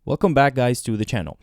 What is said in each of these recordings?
Welcome back, guys, to the channel.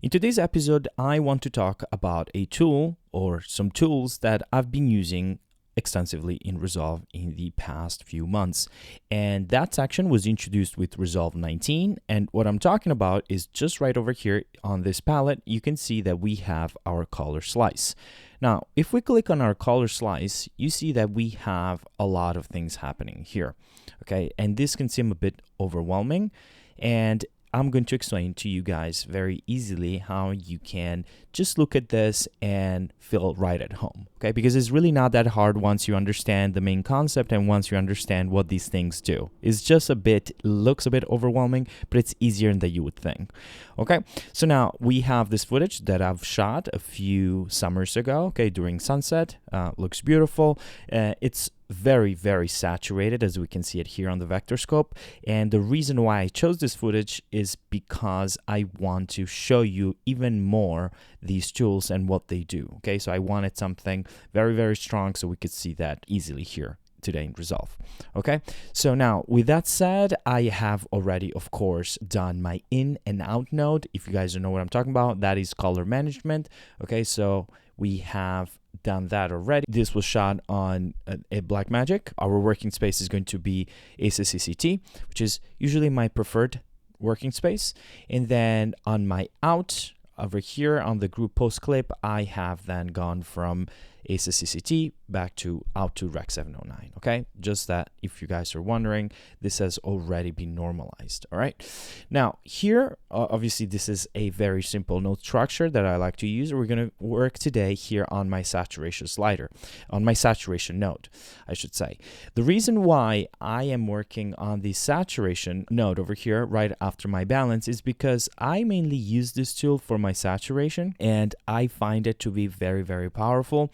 In today's episode, I want to talk about a tool or some tools that I've been using extensively in Resolve in the past few months. And that section was introduced with Resolve 19. And what I'm talking about is just right over here on this palette, you can see that we have our color slice. Now, if we click on our color slice, you see that we have a lot of things happening here. Okay, and this can seem a bit overwhelming. And I'm going to explain to you guys very easily how you can just look at this and feel right at home, okay? Because it's really not that hard once you understand the main concept and once you understand what these things do. It's just looks a bit overwhelming, but it's easier than you would think, okay? So now we have this footage that I've shot a few summers ago, okay, during sunset. Looks beautiful. It's very saturated, as we can see it here on the vector scope. And the reason why I chose this footage is because I want to show you even more these tools and what they do. Okay, so I wanted something very strong so we could see that easily here today in Resolve. Okay, so now with that said, I have already, of course, done my in and out node. If you guys don't know what I'm talking about, that is color management. Okay, so we have done that already. This was shot on a Blackmagic. Our working space is going to be Asus CCT, which is usually my preferred working space. And then on my out over here on the group post clip, I have then gone from Asus CCT back to out to Rec 709. Okay, just that if you guys are wondering, this has already been normalized. All right, now here obviously this is a very simple node structure that I like to use. We're going to work today here on my saturation slider, on my saturation node, I should say. The reason why I am working on the saturation node over here right after my balance is because I mainly use this tool for my saturation and I find it to be very powerful.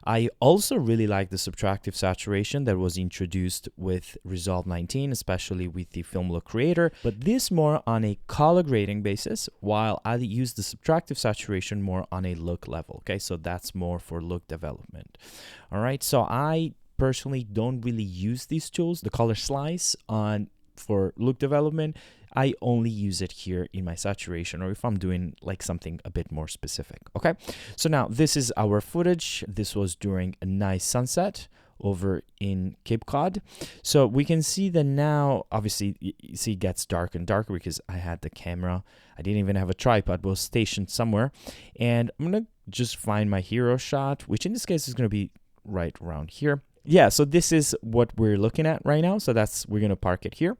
I also really like the subtractive saturation that was introduced with Resolve 19, especially with the Film Look Creator, but this more on a color grading basis, while I use the subtractive saturation more on a look level. Okay, so that's more for look development. All right, so I personally don't really use these tools, the color slice for look development. I only use it here in my saturation or if I'm doing like something a bit more specific. Okay, so now this is our footage. This was during a nice sunset over in Cape Cod. So we can see that now, obviously, you see it gets darker and darker because I had the camera. I didn't even have a tripod, but it was stationed somewhere. And I'm going to just find my hero shot, which in this case is going to be right around here. Yeah, so this is what we're looking at right now. So we're going to park it here.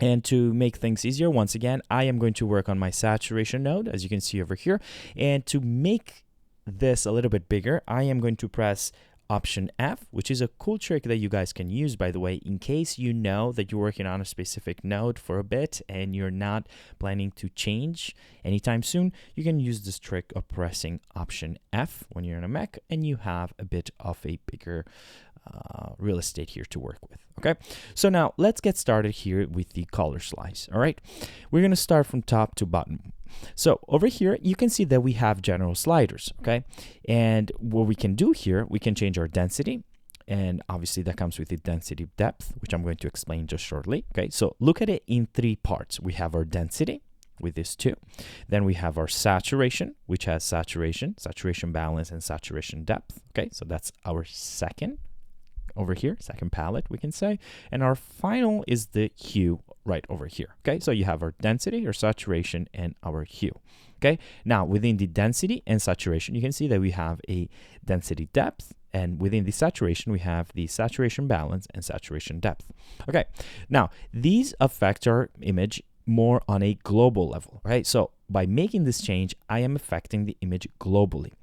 And to make things easier, once again, I am going to work on my saturation node, as you can see over here. And to make this a little bit bigger, I am going to press Option F, which is a cool trick that you guys can use, by the way, in case you know that you're working on a specific node for a bit and you're not planning to change anytime soon. You can use this trick of pressing Option F when you're in a Mac, and you have a bit of a bigger real estate here to work with. Okay, so now let's get started here with the color slice. All right, we're going to start from top to bottom. So over here, you can see that we have general sliders. Okay, and what we can do here, we can change our density. And obviously that comes with the density depth, which I'm going to explain just shortly. Okay, so look at it in three parts. We have our density with this two. Then we have our saturation, which has saturation balance, and saturation depth. Okay, so that's our second over here, second palette, we can say. And our final is the hue right over here. Okay, so you have our density, our saturation, and our hue. Okay, now within the density and saturation, you can see that we have a density depth, and within the saturation, we have the saturation balance and saturation depth. Okay, now these affect our image more on a global level, right? So by making this change, I am affecting the image globally.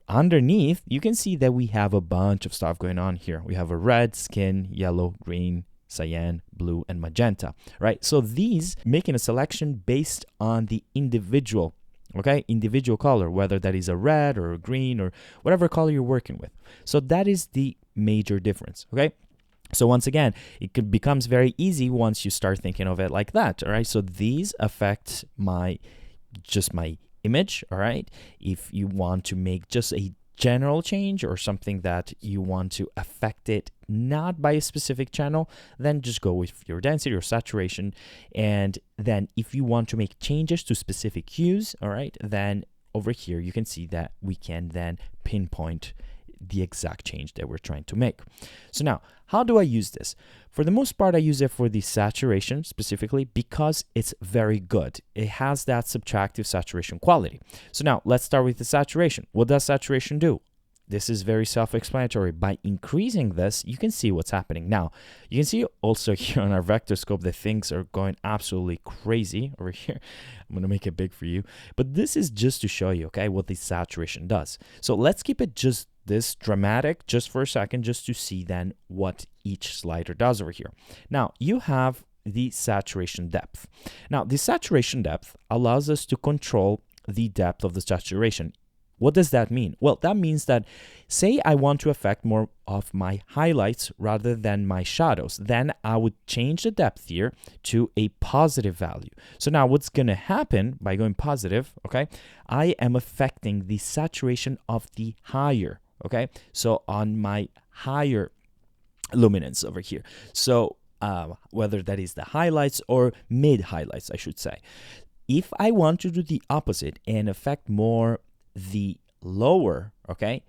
Underneath, you can see that we have a bunch of stuff going on here. We have a red, skin, yellow, green, cyan, blue, and magenta, right? So these making a selection based on the individual color, whether that is a red or a green or whatever color you're working with. So that is the major difference, okay? So once again, becomes very easy once you start thinking of it like that, all right? So these affect my image, all right? If you want to make just a general change or something that you want to affect it not by a specific channel, then just go with your density or saturation. And then if you want to make changes to specific hues, all right, then over here you can see that we can then pinpoint the exact change that we're trying to make. So now, how do I use this? For the most part, I use it for the saturation specifically because it's very good. It has that subtractive saturation quality. So now let's start with the saturation. What does saturation do? This is very self-explanatory. By increasing this, you can see what's happening. Now, you can see also here on our vector scope that things are going absolutely crazy over here. I'm going to make it big for you. But this is just to show you, okay, what the saturation does. So let's keep it just this dramatic just for a second, just to see then what each slider does over here. Now, you have the saturation depth. Now, the saturation depth allows us to control the depth of the saturation. What does that mean? Well, that means that, say I want to affect more of my highlights rather than my shadows, then I would change the depth here to a positive value. So now what's going to happen by going positive, okay, I am affecting the saturation of the higher, okay, so on my higher luminance over here. So whether that is the highlights or mid highlights, I should say. If I want to do the opposite and affect more the lower, okay,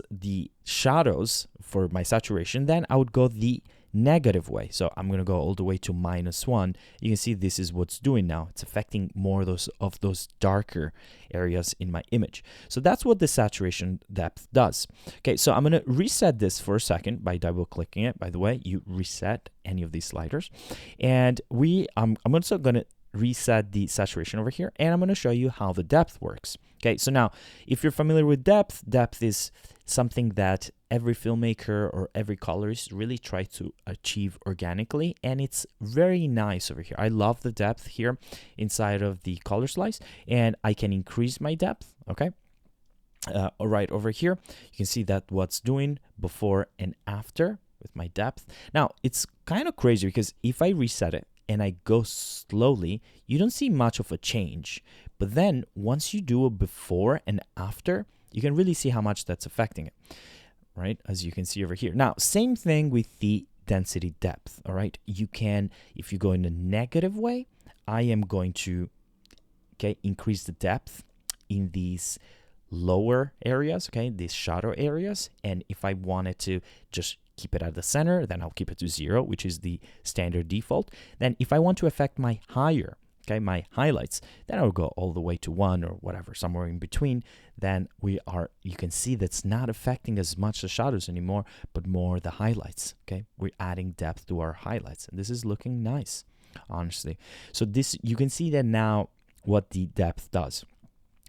the shadows for my saturation, then I would go the negative way. So I'm going to go all the way to -1. You can see this is what's doing now. It's affecting more of those darker areas in my image. So that's what the saturation depth does. Okay, so I'm going to reset this for a second by double clicking it. By the way, you reset any of these sliders, and I'm also going to reset the saturation over here, and I'm going to show you how the depth works. Okay, so now if you're familiar with depth is something that every filmmaker or every colorist really try to achieve organically, and it's very nice over here. I love the depth here inside of the color slice, and I can increase my depth, okay? Right over here, you can see that what's doing before and after with my depth. Now, it's kind of crazy because if I reset it and I go slowly, you don't see much of a change. But then once you do a before and after, you can really see how much that's affecting it, right? As you can see over here. Now, same thing with the density depth, all right? You can, if you go in a negative way, I am going to, okay, increase the depth in these lower areas, okay, these shadow areas. And if I wanted to just keep it at the center, then I'll keep it to 0, which is the standard default. Then if I want to affect my higher, okay, my highlights, then I'll go all the way to 1 or whatever, somewhere in between. Then you can see that's not affecting as much the shadows anymore, but more the highlights, okay? We're adding depth to our highlights, and this is looking nice, honestly. So this, you can see that now what the depth does.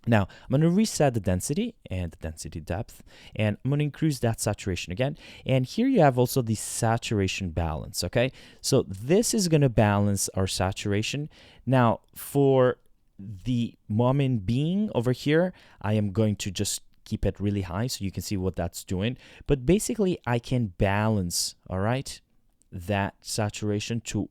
Now, I'm going to reset the density and the density depth, and I'm going to increase that saturation again. And here you have also the saturation balance, okay? So this is going to balance our saturation. Now, for the moment being over here, I am going to just keep it really high so you can see what that's doing. But basically, I can balance, all right, that saturation to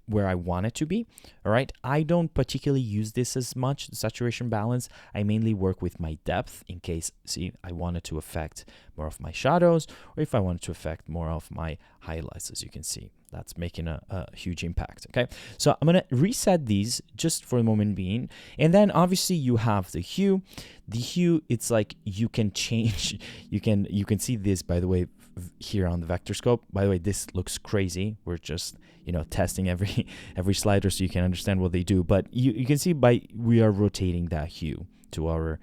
where I want it to be, all right? I don't particularly use this as much, the saturation balance. I mainly work with my depth in case, see, I wanted to affect more of my shadows, or if I wanted to affect more of my highlights, as you can see. That's making a huge impact, okay? So I'm gonna reset these just for the moment being. And then obviously you have the hue. The hue, it's like you can change, you can see this, by the way, here on the vector scope. By the way, this looks crazy. We're just, testing every slider so you can understand what they do. But you can see we are rotating that hue to our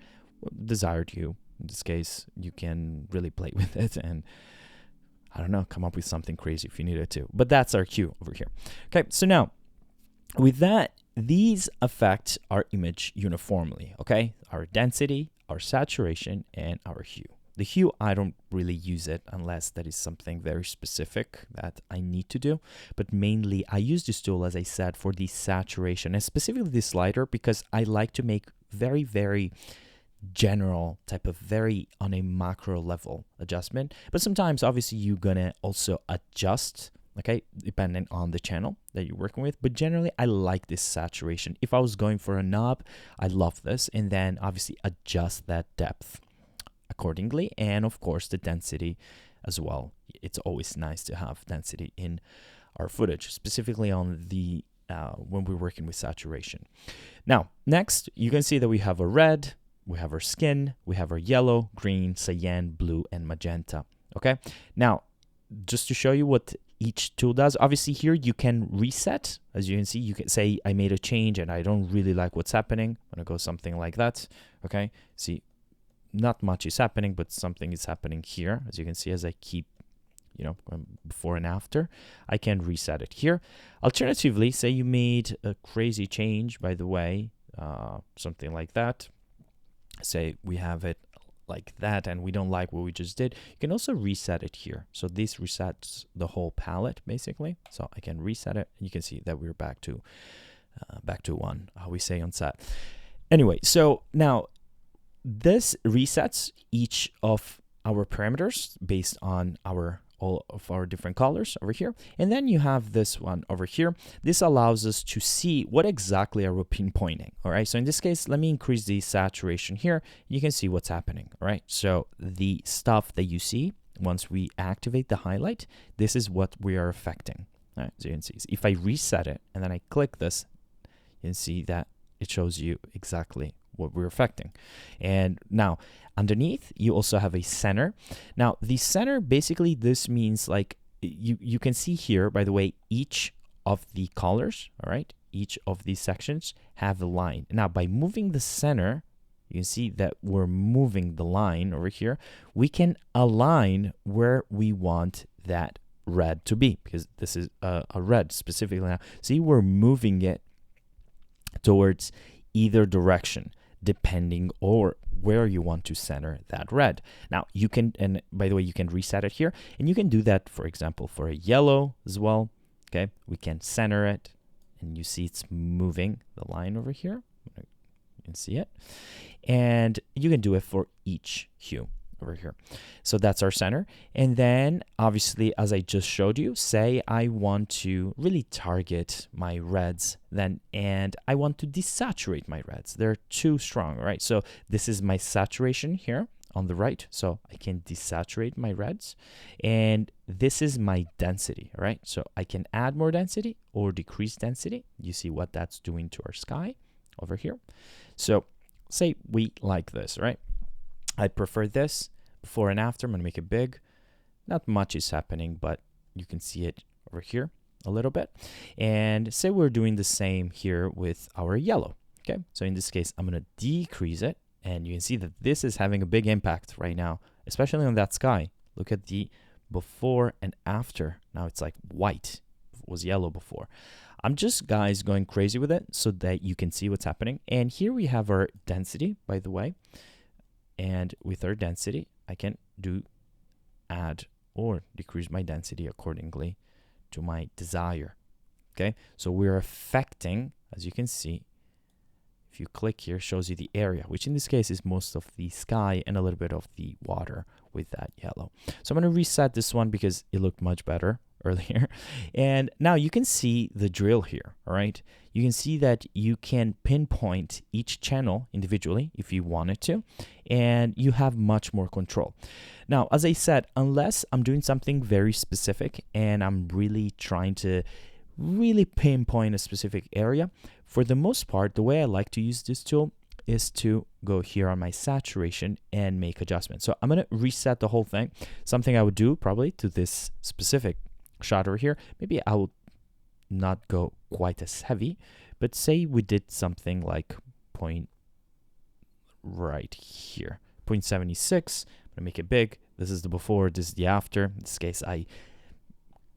desired hue. In this case, you can really play with it and, I don't know, come up with something crazy if you needed to. But that's our hue over here. Okay, so now with that, these affect our image uniformly, okay? Our density, our saturation, and our hue. The hue, I don't really use it unless that is something very specific that I need to do. But mainly, I use this tool, as I said, for the saturation, and specifically this slider, because I like to make very, very general type of very on a macro level adjustment. But sometimes, obviously, you're going to also adjust, okay, depending on the channel that you're working with. But generally, I like this saturation. If I was going for a knob, I love this. And then, obviously, adjust that depth accordingly. And of course, the density as well. It's always nice to have density in our footage, specifically on the when we're working with saturation. Now, next, you can see that we have a red, we have our skin, we have our yellow, green, cyan, blue, and magenta. Okay. Now, just to show you what each tool does, obviously here you can reset. As you can see, you can say I made a change and I don't really like what's happening. I'm gonna go something like that. Okay. See, not much is happening, but something is happening here. As you can see, as I keep, going before and after, I can reset it here. Alternatively, say you made a crazy change, by the way, something like that. Say we have it like that and we don't like what we just did. You can also reset it here. So this resets the whole palette basically. So I can reset it and you can see that we're back to one, how we say on set. Anyway, so now this resets each of our parameters based on all of our different colors over here. And then you have this one over here. This allows us to see what exactly are we pinpointing. All right. So in this case, let me increase the saturation here. You can see what's happening. All right. So the stuff that you see once we activate the highlight, this is what we are affecting. All right. So you can see if I reset it and then I click this, you can see that it shows you exactly what we're affecting. And now underneath, you also have a center. Now the center, basically this means like you can see here, by the way, each of the colors, all right, each of these sections have a line. Now by moving the center, you can see that we're moving the line over here. We can align where we want that red to be, because this is a red specifically. Now see, we're moving it towards either direction, depending or where you want to center that red. Now you can, and by the way, you can reset it here, and you can do that, for example, for a yellow as well. Okay, we can center it, and you see it's moving the line over here. You can see it, and you can do it for each hue over here. So that's our center. And then obviously, as I just showed you, say I want to really target my reds then, and I want to desaturate my reds. They're too strong, right? So this is my saturation here on the right. So I can desaturate my reds, and this is my density, right? So I can add more density or decrease density. You see what that's doing to our sky over here. So say we like this, right? I prefer this. Before and after, I'm going to make it big. Not much is happening, but you can see it over here a little bit. And say we're doing the same here with our yellow. Okay, so in this case, I'm going to decrease it. And you can see that this is having a big impact right now, especially on that sky. Look at the before and after. Now it's like white. It was yellow before. I'm just, guys, going crazy with it so that you can see what's happening. And here we have our density, by the way. And with our density, I can add or decrease my density accordingly to my desire. Okay, so we're affecting, as you can see, if you click here, shows you the area, which in this case is most of the sky and a little bit of the water with that yellow. So I'm going to reset this one because it looked much better earlier. And now you can see the drill here, all right? You can see that you can pinpoint each channel individually if you wanted to, and you have much more control. Now, as I said, unless I'm doing something very specific and I'm really trying to really pinpoint a specific area, for the most part, the way I like to use this tool is to go here on my saturation and make adjustments. So I'm going to reset the whole thing. Something I would do probably to this specific shot over here, maybe I will not go quite as heavy, but say we did something like point right here, 0.76. I'm gonna make it big. This is the before, this is the after. In this case, I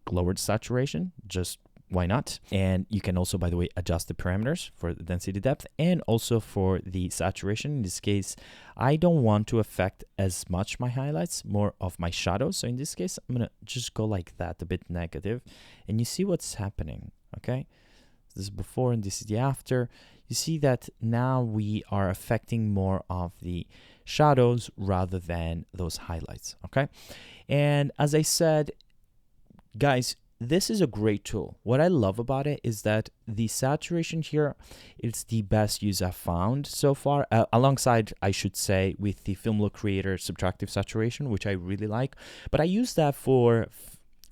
lowered saturation, just why not? And you can also, by the way, adjust the parameters for the density depth and also for the saturation. In this case, I don't want to affect as much my highlights, more of my shadows. So in this case, I'm gonna just go like that, a bit negative, and you see what's happening, okay? This is before and this is the after. You see that now we are affecting more of the shadows rather than those highlights, okay? And as I said, guys, this is a great tool. What I love about it is that the saturation here, it's the best use I've found so far, alongside, I should say, with the Film Look Creator subtractive saturation, which I really like. But I use that for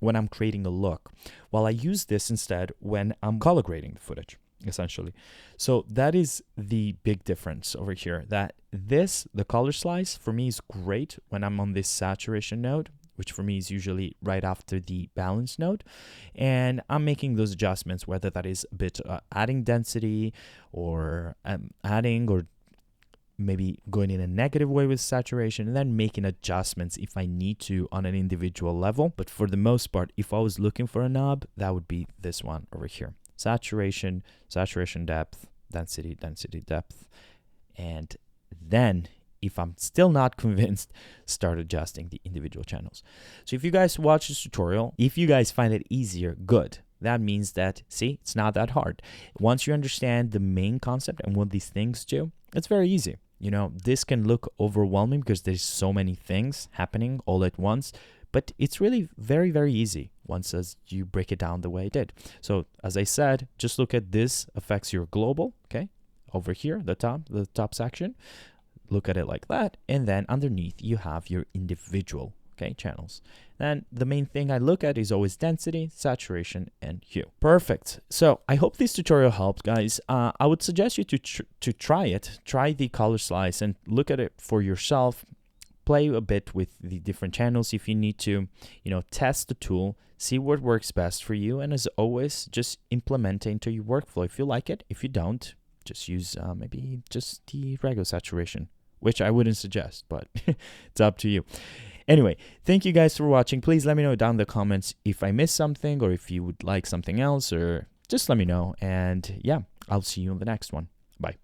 when I'm creating a look, while I use this instead when I'm color grading the footage, essentially. So that is the big difference over here, that the color slice for me is great when I'm on this saturation node, which for me is usually right after the balance node. And I'm making those adjustments, whether that is a bit adding density or adding or maybe going in a negative way with saturation, and then making adjustments if I need to on an individual level. But for the most part, if I was looking for a knob, that would be this one over here. Saturation, saturation depth, density, density depth. And then if I'm still not convinced, start adjusting the individual channels. So if you guys watch this tutorial, if you guys find it easier, good. That means that, see, it's not that hard. Once you understand the main concept and what these things do, it's very easy. You know, this can look overwhelming because there's so many things happening all at once, but it's really very, very easy once as you break it down the way I did. So as I said, just look at this affects your global, okay? Over here, the top section. Look at it like that, and then underneath you have your individual, okay, channels. Then the main thing I look at is always density, saturation, and hue. Perfect. So I hope this tutorial helped, guys. I would suggest you to try it. Try the color slice and look at it for yourself. Play a bit with the different channels if you need to, you know, test the tool, see what works best for you, and as always, just implement it into your workflow if you like it. If you don't, just use maybe just the regular saturation, which I wouldn't suggest, but it's up to you. Anyway, thank you guys for watching. Please let me know down in the comments if I missed something or if you would like something else, or just let me know. And yeah, I'll see you on the next one. Bye.